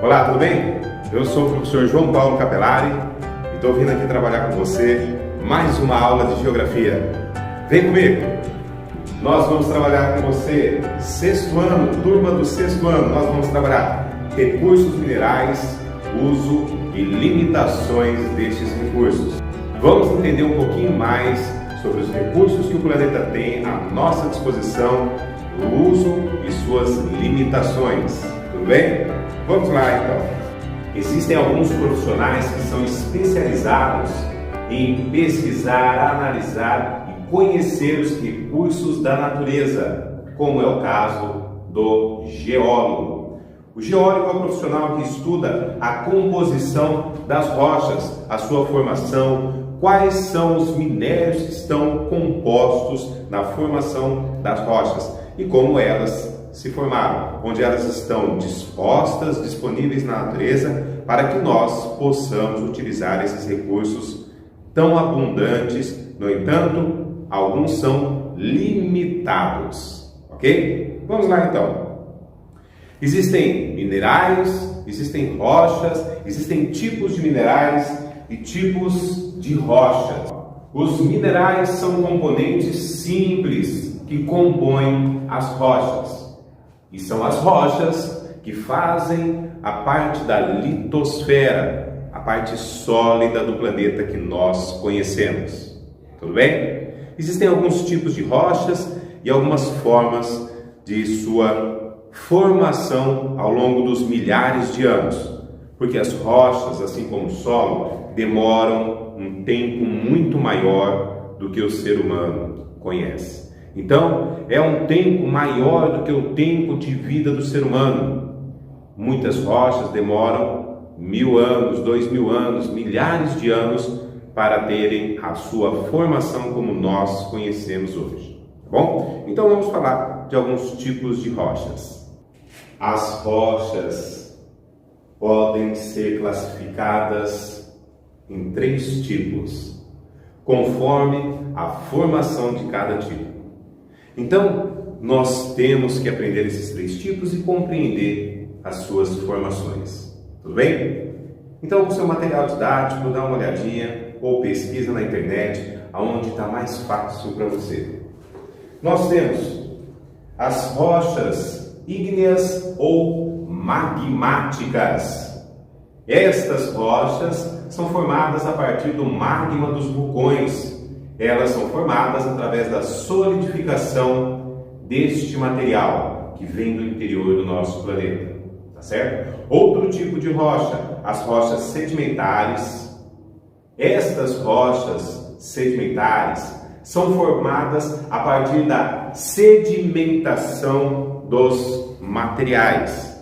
Olá, tudo bem? Eu sou o professor João Paulo Capelari e estou vindo aqui trabalhar com você mais uma aula de Geografia. Vem comigo! Nós vamos trabalhar com você, sexto ano, turma do sexto ano, nós vamos trabalhar recursos minerais, uso e limitações destes recursos. Vamos entender um pouquinho mais sobre os recursos que o planeta tem à nossa disposição, o uso e suas limitações. Tudo bem? Vamos lá então. Existem alguns profissionais que são especializados em pesquisar, analisar e conhecer os recursos da natureza, como é o caso do geólogo. O geólogo é um profissional que estuda a composição das rochas, a sua formação, quais são os minérios que estão compostos na formação das rochas e como elas se formaram, onde elas estão dispostas, disponíveis na natureza, para que nós possamos utilizar esses recursos tão abundantes. No entanto, alguns são limitados, ok? Vamos lá então. Existem minerais, existem rochas, existem tipos de minerais e tipos de rochas. Os minerais são componentes simples que compõem as rochas. E são as rochas que fazem a parte da litosfera, a parte sólida do planeta que nós conhecemos. Tudo bem? Existem alguns tipos de rochas e algumas formas de sua formação ao longo dos milhares de anos, porque as rochas, assim como o solo, demoram um tempo muito maior do que o ser humano conhece. Então, é um tempo maior do que o tempo de vida do ser humano. Muitas rochas demoram 1000 anos, 2000 anos, milhares de anos para terem a sua formação como nós conhecemos hoje. Tá bom? Então, vamos falar de alguns tipos de rochas. As rochas podem ser classificadas em 3 tipos, conforme a formação de cada tipo. Então, nós temos que aprender esses 3 tipos e compreender as suas formações. Tudo bem? Então, o seu material didático, dá uma olhadinha ou pesquisa na internet, aonde está mais fácil para você. Nós temos as rochas ígneas ou magmáticas. Estas rochas são formadas a partir do magma dos vulcões. Elas são formadas através da solidificação deste material que vem do interior do nosso planeta, tá certo? Outro tipo de rocha, as rochas sedimentares. Estas rochas sedimentares são formadas a partir da sedimentação dos materiais.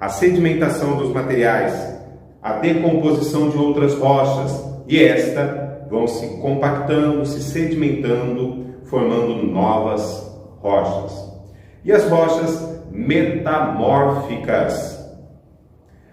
A sedimentação dos materiais, a decomposição de outras rochas e esta vão se compactando, se sedimentando, formando novas rochas. E as rochas metamórficas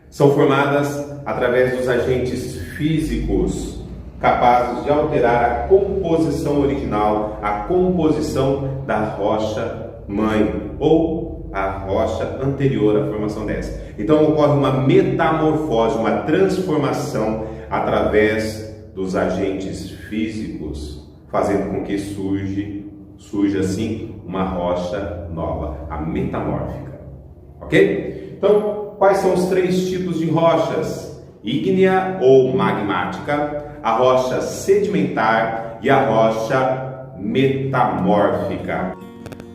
são formadas através dos agentes físicos capazes de alterar a composição original, a composição da rocha mãe ou a rocha anterior à formação dessa. Então ocorre uma metamorfose, uma transformação através dos agentes físicos, fazendo com que surja assim uma rocha nova, a metamórfica. Ok? Então, quais são os 3 tipos de rochas? Ígnea ou magmática, a rocha sedimentar e a rocha metamórfica.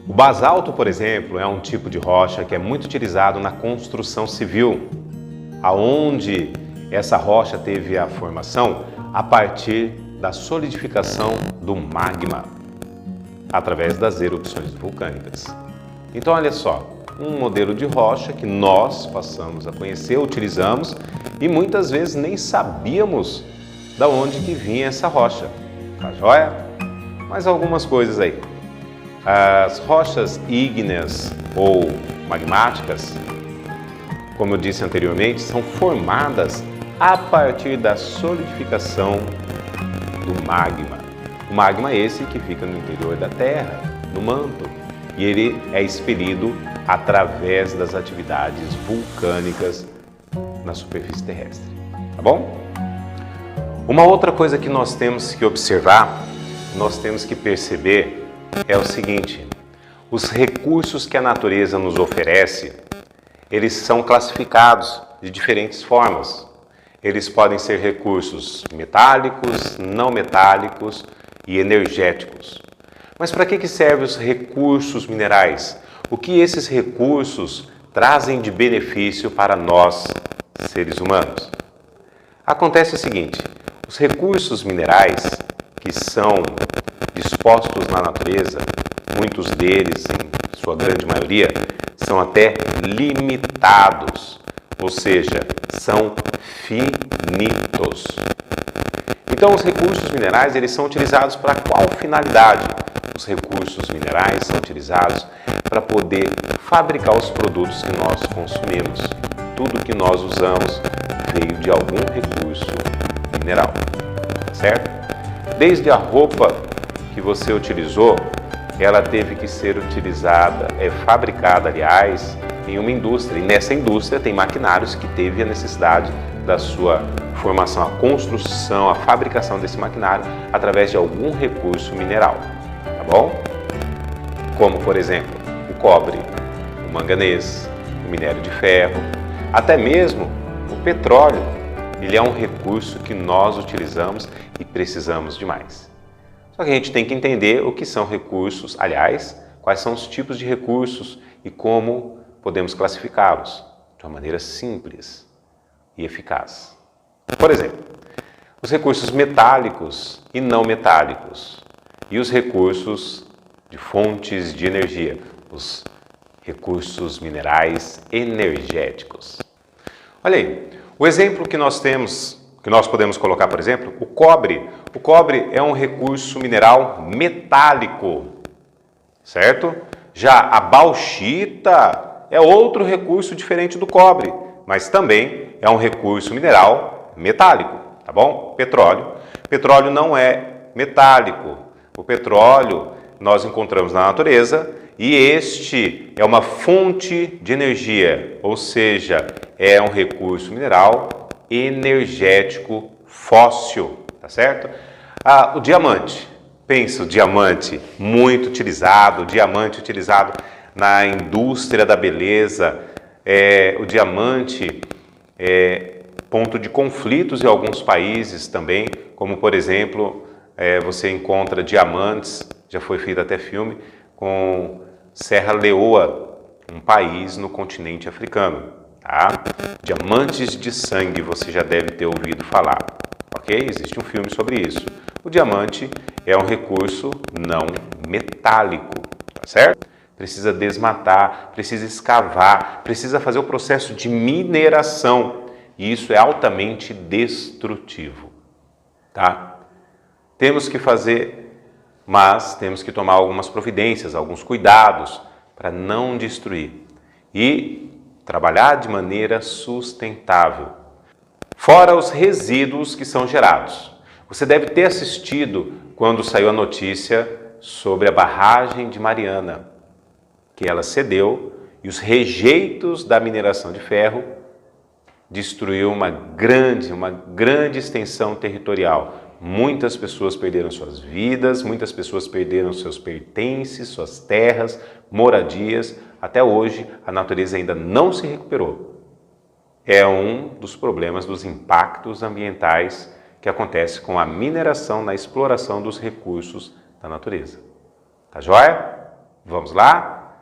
O basalto, por exemplo, é um tipo de rocha que é muito utilizado na construção civil, aonde essa rocha teve a formação a partir da solidificação do magma, através das erupções vulcânicas. Então, olha só, um modelo de rocha que nós passamos a conhecer, utilizamos e muitas vezes nem sabíamos da onde que vinha essa rocha. Tá joia? Mais algumas coisas aí. As rochas ígneas ou magmáticas, como eu disse anteriormente, são formadas a partir da solidificação do magma. O magma é esse que fica no interior da Terra, no manto, e ele é expelido através das atividades vulcânicas na superfície terrestre, tá bom? Uma outra coisa que nós temos que observar, nós temos que perceber é o seguinte: os recursos que a natureza nos oferece, eles são classificados de diferentes formas. Eles podem ser recursos metálicos, não metálicos e energéticos. Mas para que servem os recursos minerais? O que esses recursos trazem de benefício para nós, seres humanos? Acontece o seguinte: os recursos minerais que são dispostos na natureza, muitos deles, em sua grande maioria, são até limitados, ou seja, são finitos. Então, os recursos minerais, eles são utilizados para qual finalidade? Os recursos minerais são utilizados para poder fabricar os produtos que nós consumimos. Tudo que nós usamos veio de algum recurso mineral, certo? Desde a roupa que você utilizou, ela teve que ser utilizada, fabricada, aliás, em uma indústria. E nessa indústria tem maquinários que teve a necessidade da sua formação, a construção, a fabricação desse maquinário através de algum recurso mineral, tá bom? Como, por exemplo, o cobre, o manganês, o minério de ferro, até mesmo o petróleo. Ele é um recurso que nós utilizamos e precisamos demais. Só que a gente tem que entender o que são recursos, aliás, quais são os tipos de recursos e como podemos classificá-los de uma maneira simples e eficaz. Por exemplo, os recursos metálicos e não metálicos e os recursos de fontes de energia, os recursos minerais energéticos. Olha aí, o exemplo que nós temos, que nós podemos colocar, por exemplo, o cobre. O cobre é um recurso mineral metálico, certo? Já a bauxita é outro recurso diferente do cobre, mas também é um recurso mineral metálico, tá bom? Petróleo. Petróleo não é metálico. O petróleo nós encontramos na natureza e este é uma fonte de energia, ou seja, é um recurso mineral energético fóssil, tá certo? O diamante, pensa, o diamante muito utilizado, o diamante utilizado na indústria da beleza, o diamante é ponto de conflitos em alguns países também, como por exemplo, você enconra diamantes, já foi feito até filme, com Serra Leoa, um país no continente africano, tá? Diamantes de sangue, você já deve ter ouvido falar, ok? Existe um filme sobre isso. O diamante é um recurso não metálico, tá certo? Precisa desmatar, precisa escavar, precisa fazer o processo de mineração, e isso é altamente destrutivo, tá? Temos que fazer, mas temos que tomar algumas providências, alguns cuidados para não destruir e trabalhar de maneira sustentável. Fora os resíduos que são gerados. Você deve ter assistido quando saiu a notícia sobre a barragem de Mariana, que ela cedeu e os rejeitos da mineração de ferro destruiu uma grande extensão territorial. Muitas pessoas perderam suas vidas, muitas pessoas perderam seus pertences, suas terras, moradias. Até hoje, a natureza ainda não se recuperou. É um dos problemas dos impactos ambientais que acontece com a mineração na exploração dos recursos da natureza. Tá joia? Vamos lá?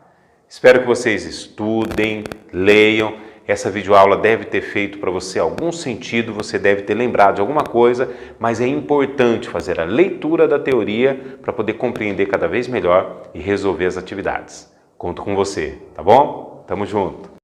Espero que vocês estudem, leiam. Essa videoaula deve ter feito para você algum sentido, você deve ter lembrado de alguma coisa, mas é importante fazer a leitura da teoria para poder compreender cada vez melhor e resolver as atividades. Conto com você, tá bom? Tamo junto!